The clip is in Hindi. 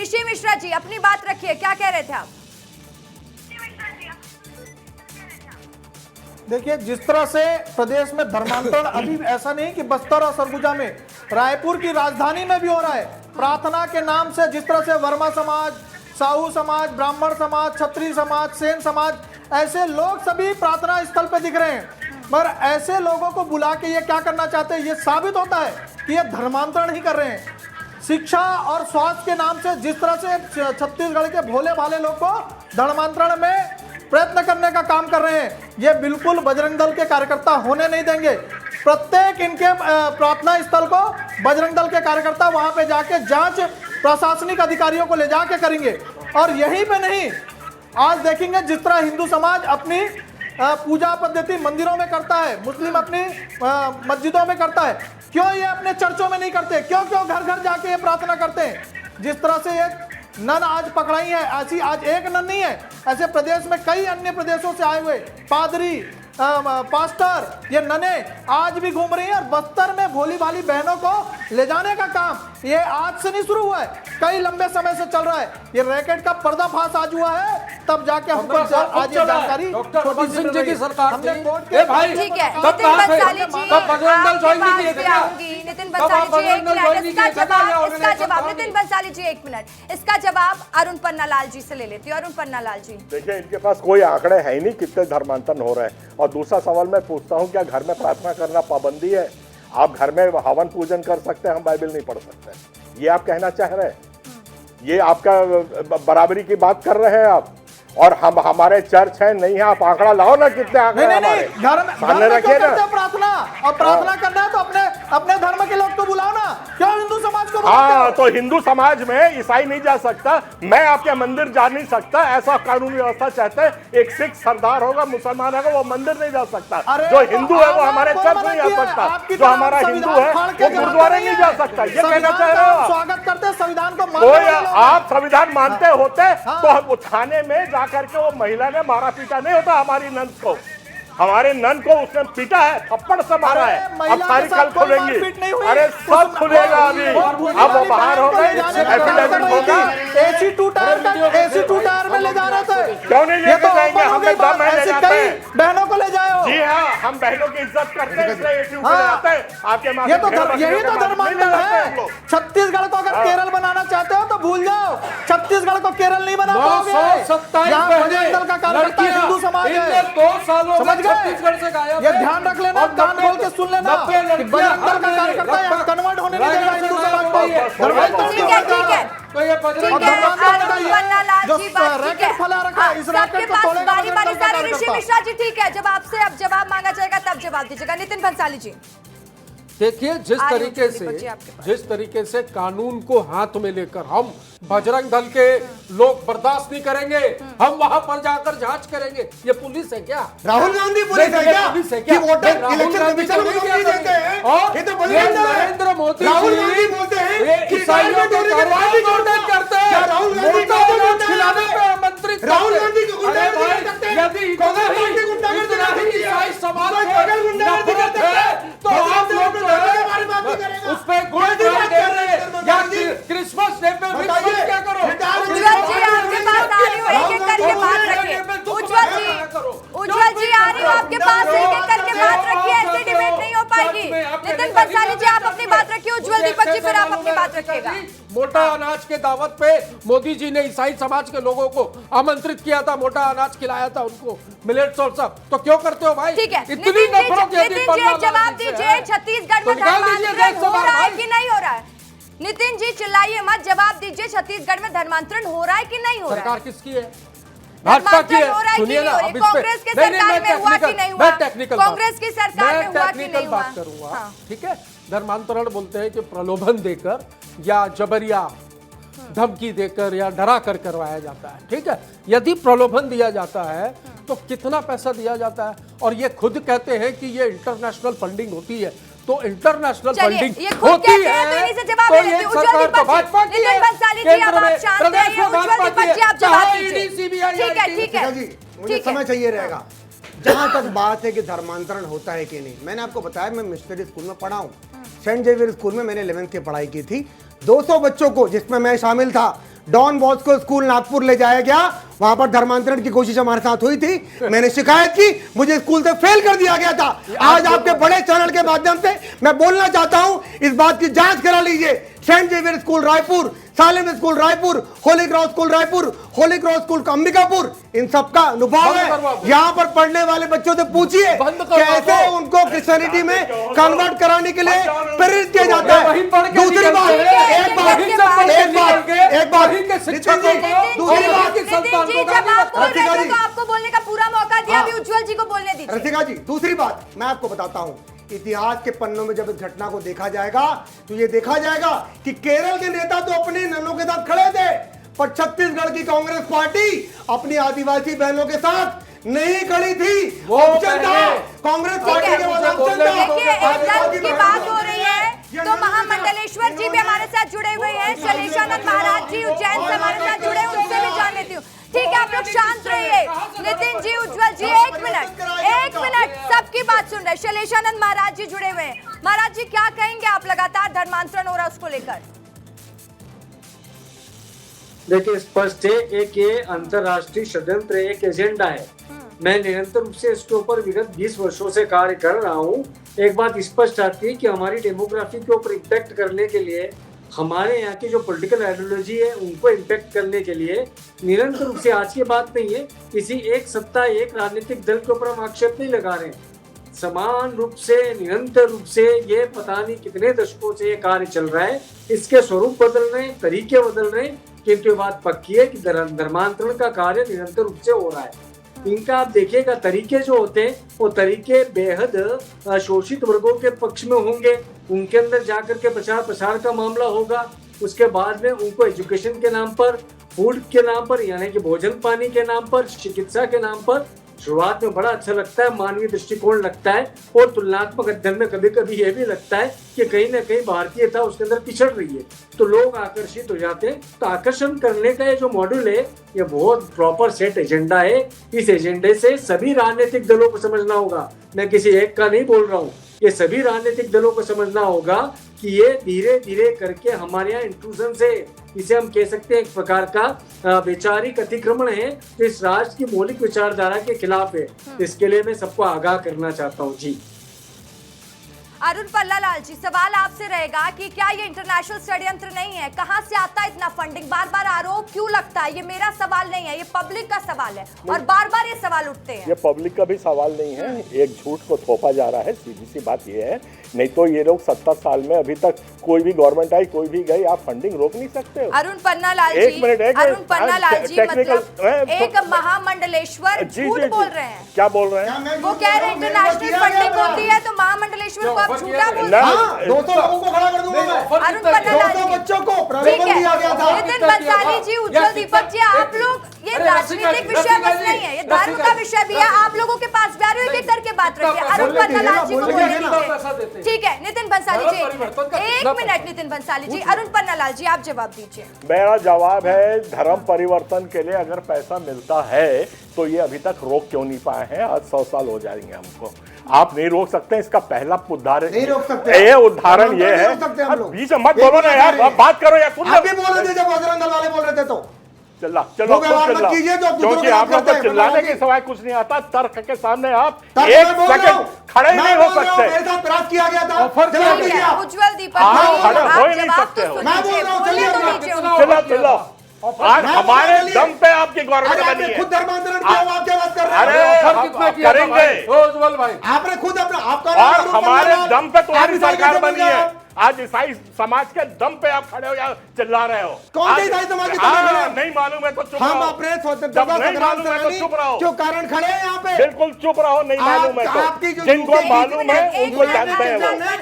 ऋषि मिश्रा जी अपनी बात रखिए, क्या कह रहे थे आप? देखिए, जिस तरह से प्रदेश में धर्मांतरण अभी ऐसा नहीं कि बस्तर और सरगुजा में, रायपुर की राजधानी में भी हो रहा है। प्रार्थना के नाम से जिस तरह से वर्मा समाज, साहू समाज, ब्राह्मण समाज, क्षत्रिय समाज, सेन समाज, ऐसे लोग सभी प्रार्थना स्थल पे दिख रहे हैं। मगर ऐसे लोगों को बुला के ये क्या करना चाहते हैं, ये साबित होता है कि ये धर्मांतरण ही कर रहे हैं। शिक्षा और स्वास्थ्य के नाम से जिस तरह से छत्तीसगढ़ के भोले भाले लोग को धर्मांतरण में प्रयत्न करने का काम कर रहे हैं, ये बिल्कुल बजरंग दल के कार्यकर्ता होने नहीं देंगे। प्रत्येक इनके प्रार्थना स्थल को बजरंग दल के कार्यकर्ता वहां पे जाके जांच प्रशासनिक अधिकारियों को ले जाके करेंगे। और यहीं पे नहीं, आज देखेंगे जिस तरह हिंदू समाज अपनी पूजा पद्धति मंदिरों में करता है, मुस्लिम अपनी मस्जिदों में करता है, क्यों ये अपने चर्चों में नहीं करते? क्यों घर घर जाके ये प्रार्थना करते हैं? जिस तरह से एक नन आज पकड़ाई है, ऐसी आज एक नन नहीं है, ऐसे प्रदेश में कई अन्य प्रदेशों से आए हुए पादरी, पास्टर, ये नने आज भी घूम रही हैं। और बस्तर में भोली भाली बहनों को ले जाने का काम ये आज से नहीं शुरू हुआ है, कई लंबे समय से चल रहा है। ये रैकेट का पर्दाफाश आज हुआ है, तब जाके हमको आज ये जानकारी छोटी सिंह जी की सरकार हमने कोर्ट के भाई। ठीक है, नितिन बंसाली जी आऊंगी। नितिन बंसाली जी एक मिनट, इसका जवाब नितिन बंसाली जी एक मिनट, इसका जवाब अरुण पन्नालाल जी से ले लेती हूँ। अरुण पन्नालाल जी, देखिए, इनके पास कोई आंकड़े है ही नहीं कितने धर्मांतरण हो रहे हैं। और दूसरा सवाल मैं पूछता हूँ, क्या घर में प्रार्थना करना पाबंदी है? आप घर में हवन पूजन कर सकते हैं, हम बाइबल नहीं पढ़ सकते, ये आप कहना चाह रहे हैं? ये आपका बराबरी की बात कर रहे हैं आप? और हम हमारे चर्च है नहीं है, आप आंकड़ा लाओ ना, कितने आंकड़े हमारे सामने रखिए ना। प्रार्थना और प्रार्थना करना है तो अपने धर्म के लोग तो बुलाओ ना, क्यों हिंदू समाज को? हाँ, तो हिंदू समाज में ईसाई नहीं जा सकता, मैं आपके मंदिर जा नहीं सकता, ऐसा कानूनी व्यवस्था चाहते हैं। एक सिख सरदार होगा, मुसलमान होगा, वो मंदिर नहीं जा सकता। जो हिंदू है वो हमारे चर्च नहीं जा सकता, जो हमारा हिंदू है वो गुरुद्वारे नहीं जा सकता। ये कहना चाह रहे हो? स्वागत करते संविधान को। कोई आप संविधान मानते होते तो थाने में करके वो महिला ने मारा पीटा नहीं होता हमारी नंद को। हमारे नन को उसने पीटा है, थप्पड़ से मारा है। अब सारी कल खुलेंगी, अरे सब खुलेगा अभी। अब वो बाहर हो गए, एफिडेविट होगा। एसी टू टायर में ले जा रहे थे, क्यों नहीं लेके जाएंगे? हमें दम है ले जाते हैं, बहनों को ले जाओ। जी हाँ, हम बहनों की इज्जत करते हैं, इसलिए एसी ऊपर जाते हैं। आपके माँ ये तो यही तो धर्मांतरण है। छत्तीसगढ़ को अगर केरल बनाना चाहते हो तो भूल जाओ, छत्तीसगढ़ को केरल नहीं बना पाओगे। का कार्यकर्ता हिंदू समाज है, 2 सालों समझ छत्तीसगढ़ से गायब। ये ध्यान रख लेना, कान खोल के सुन लेना, बजरंग दल का कार्यकर्ता यहाँ कन्वर्ट होने नहीं देगा हिंदू समाज को। तो ये जो रैकेट फैला रखा है, इस रैकेट को तोड़ेगा बजरंग दल का कार्यकर्ता। ऋषि मिश्रा जी ठीक है, जब आपसे अब जवाब मांगा जाएगा तब जवाब दीजिएगा। नितिन बंसाली जी देखिए, जिस तरीके से कानून को हाथ में लेकर हम बजरंग दल के लोग बर्दाश्त नहीं करेंगे, हम वहां पर जाकर जांच करेंगे। ये पुलिस है क्या? राहुल गांधी पुलिस है क्या? कि वोटर इलेक्शन कमीशन को नहीं देते हैं? और ये तो नरेंद्र मोदी राहुल गांधी बोलते हैं कि ईसाइयों को कार्रवाई करते हैं। राहुल गांधी को खिलाने पे आमंत्रित, राहुल गांधी को गुंडागर्दी करते हैं। यदि कांग्रेस पार्टी गुंडागर्दी करती है, ईसाई समाज बगल गुंडागर्दी करते हैं, तो आप लोग उस पे गुड़ दे रहे हैं या क्रिसमस डे पे क्या करो? उज्जवल जी आपके पास आ रही हो, एक एक करके बात रखिए। उज्जवल जी आ रही हो आपके पास, एक एक करके बात रखिए, ऐसे डिबेट नहीं हो पाएगी। नितिन बंसाली जी आप अपनी बात रखिए, उज्जवल दीपक जी फिर आप अपनी बात रखिएगा। मोटा अनाज के दावत पे मोदी जी ने ईसाई समाज के लोगों को आमंत्रित किया था, मोटा अनाज खिलाया था उनको, मिलेट्स और सब। तो क्यों करते हो भाई? ठीक है, इतनी नितिन जी जवाब दीजिए, छत्तीसगढ़ में धर्मांतरण हो रहा है कि नहीं हो रहा है? नितिन जी चिल्लाइए मत, जवाब दीजिए, छत्तीसगढ़ में धर्मांतरण हो रहा है कि नहीं हो रहा है? सरकार किसकी है? भाजपा की है। सुनिए ना, कांग्रेस की सरकार में हुआ कि नहीं हुआ? कांग्रेस की सरकार में हुआ कि नहीं हुआ? बात करूंगा, ठीक है। धर्मांतरण बोलते हैं कि प्रलोभन देकर या जबरिया धमकी देकर या डरा कर करवाया जाता है, ठीक है। यदि प्रलोभन दिया जाता है तो कितना पैसा दिया जाता है? और ये खुद कहते हैं कि ये इंटरनेशनल फंडिंग होती है, तो इंटरनेशनल फंडिंग होती है तो ये सरकार तो भाजपा की है, केंद्र में प्रदेश में भाजपा की है, सीबीआई। ठीक है जी, मुझे समय चाहिए रहेगा। जहां तक बात है कि धर्मांतरण होता है कि नहीं, मैंने आपको बताया मैं मिशनरी स्कूल में पढ़ा हूं, सेंट जेवियर स्कूल में मैंने 11th की पढ़ाई की थी। 200 बच्चों को, जिसमें मैं शामिल था, डॉन बॉस्को स्कूल नागपुर ले जाया गया, वहां पर धर्मांतरण की कोशिश हमारे साथ हुई थी, मैंने शिकायत की, मुझे स्कूल से फेल कर दिया गया था। आज आपके बड़े चैनल के माध्यम से मैं बोलना चाहता हूं, इस बात की जांच करा लीजिए। Saint Xavier school Raipur, Salem school Raipur, Holy Cross school Raipur, Holy Cross school Ambikapur, इन सबका अनुभव है। यहाँ पर पढ़ने वाले बच्चों से पूछिए कैसे उनको क्रिश्चियनिटी में कन्वर्ट कराने के लिए प्रेरित किया जाता है। दूसरी बात, एक बात, आपको बोलने का पूरा मौका दिया, अभी उज्जवल जी को बोलने दीजिए। रसिका जी, दूसरी बात मैं आपको बताता हूं, इतिहास के पन्नों में जब इस घटना को देखा जाएगा तो ये देखा जाएगा कि केरल के नेता तो अपने ननों के साथ खड़े थे, पर छत्तीसगढ़ की कांग्रेस पार्टी अपनी आदिवासी बहनों के साथ नहीं खड़ी थी। ऑप्शन था कांग्रेस पार्टी के पास, ऑप्शन था। देखिए, एक दल की बात हो रही है तो महामंडलेश्वर जी भी हमारे साथ जुड़े हुए हैं, शैलेशानंद महाराज जी उज्जैन से हमारे साथ जुड़े, उनसे भी जान लेती हूँ। ठीक है, आप लोग शांत रहिए। नितिन जी, उज्जवल जी, एक मिनट, सबकी बात सुन रहे। शैलेशानंद महाराज जी जुड़े हुए हैं। महाराज जी, क्या कहेंगे आप? लगातार धर्मांतरण हो रहा है, उसको लेकर। देखिए, स्पष्ट है, एक ये अंतरराष्ट्रीय षड्यंत्र, एक एजेंडा है। मैं निरंतर रूप से इसके ऊपर विगत 20 वर्षों से कार्य कर रहा हूँ। एक बात स्पष्ट आती है कि हमारी डेमोग्राफी के ऊपर इम्पैक्ट करने के लिए, हमारे यहाँ की जो पॉलिटिकल आइडियोलॉजी है उनको इम्पैक्ट करने के लिए निरंतर रूप से, आज की बात नहीं है, किसी एक सत्ता, एक राजनीतिक दल के ऊपर हम आक्षेप नहीं लगा रहे हैं। समान रूप से, निरंतर रूप से ये पता नहीं कितने दशकों से ये कार्य चल रहा है। इसके स्वरूप बदल रहे हैं, तरीके बदल रहे हैं, किंतु ये बात पक्की है कि धर्मांतरण का कार्य निरंतर रूप से हो रहा है। इनका आप देखिएगा, तरीके जो होते हैं वो तरीके बेहद शोषित वर्गों के पक्ष में होंगे। उनके अंदर जाकर के प्रचार प्रसार का मामला होगा। उसके बाद में उनको एजुकेशन के नाम पर, फूड के नाम पर, यानी कि भोजन पानी के नाम पर, चिकित्सा के नाम पर शुरुआत में बड़ा अच्छा लगता है, मानवीय दृष्टिकोण लगता है, और तुलनात्मक अध्ययन में कभी कभी यह भी लगता है कि कहीं ना कहीं भारतीयता उसके अंदर पिछड़ रही है, तो लोग आकर्षित हो जाते हैं। तो आकर्षण करने का ये जो मॉड्यूल है, ये बहुत प्रॉपर सेट एजेंडा है। इस एजेंडे से सभी राजनीतिक दलों को समझना होगा, मैं किसी एक का नहीं बोल रहा हूँ, ये सभी राजनीतिक दलों को समझना होगा कि ये धीरे धीरे करके हमारे यहाँ इंट्रूजन से, इसे हम कह सकते हैं एक प्रकार का वैचारिक अतिक्रमण है जो इस राष्ट्र की मौलिक विचारधारा के खिलाफ है। इसके लिए मैं सबको आगाह करना चाहता हूँ। जी अरुण पल्लालाल जी, सवाल आपसे रहेगा कि क्या ये इंटरनेशनल षड्यंत्र नहीं है? कहां से आता है इतना फंडिंग? बार बार आरोप क्यों लगता है? ये मेरा सवाल नहीं है, ये पब्लिक का सवाल है, और बार बार ये सवाल उठते हैं। ये पब्लिक का भी सवाल नहीं है, एक झूठ को थोपा जा रहा है, सीधी सी बात ये है। नहीं तो ये लोग 70 साल में अभी तक कोई भी गवर्नमेंट आई, कोई भी गई, आप फंडिंग रोक नहीं सकते हो। अरुण पन्नालाल जी, मतलब एक महामंडलेश्वर झूठ बोल रहे हैं। क्या बोल रहे हैं? वो कह रहे हैं इंटरनेशनल फंडिंग होती है तो महामंडलेश्वर को आप झूठा बोल रहे हैं। 200 लोगों को खड़ा कर दूंगा मैं। अरुण पन्नालाल जी, 200 बच्चों को ठीक प्रलोभन है। दिया गया था। नितिन बंसाली जी, उज्जवल दीपक जी, आप लोग, ये राजनीतिक विषय बस नहीं है, ये धर्म का विषय भी है। आप लोगों के पास भी आ रहे हो, एक करके बात रखिए। अरुण पन्नालाल जी को बोलने दीजिए। ठीक है, नितिन बंसाली जी, एक मिनट। नितिन बंसाली जी, अरुण पन्नालाल जी, आप जवाब दीजिए। मेरा जवाब है, धर्म परिवर्तन के लिए अगर पैसा मिलता है तो ये अभी तक रोक क्यों नहीं पाए हैं? आज 100 साल हो जाएंगे हमको। आप नहीं रोक सकते, इसका पहला उदाहरण नहीं रोक सकते। ये उदाहरण ये है, बीच में मत बोलो ना यार, बात करो यार। आप भी बोल रहे थे जब बजरंग दल वाले बोल रहे थे तो चलो वो व्यवहार मत कीजिए जो दूसरों क्योंकि के आप लोग साथ को चिल्लाने करते के हैं। सिवाय कुछ नहीं आता। तर्क के सामने आप तब एक मैं बोल रहा सेकंड हूं, खड़े मैं नहीं हो बोल रहा हूं, सकते। मेरे साथ प्रयास किया गया था, ऑफर जवाब किया नहीं ठीक दिया। है, उज्जवल दीपक आप जी, खड़े हो आप ही नहीं जवाब सकते तो हो। सुन मैं बोल लीजिए, रहा हूं, बोलने चलिए तो आप दीजिए कितना- उनको। चलो चलो, आज हमारे दम पे आपकी गवर्नमेंट अरे बनी आपने है। खुद धर्मांतरण किया, वो आप क्या बात कर रहे अरे हैं? ऑफर कितना किया था करेंगे। भाई? ओ उज्जवल भाई, आपने खुद अपना आपका और हमारे दम पे तुम्हारी आप सरकार कैसे बनी बोल रहे है। हो? आज ईसाई समाज के दम पे आप खड़े हो या चिल्ला रहे हो? कौन से आज- ईसाई समाज के दम पे हाँ, खड़े हो? नहीं मालूम है तो चुप हम रहो। अपने जब स्वतंत्रता नहीं संग्राम मालूम है तो सेनानी चुप रहो। जो कारण खड़े हैं यहाँ पे, बिल्कुल चुप रहो, नहीं मालूम है आपकी तो जो जिनको एक मालूम है मिनट, उनको एक जानते हैं मिनट, वो। एक मिनट।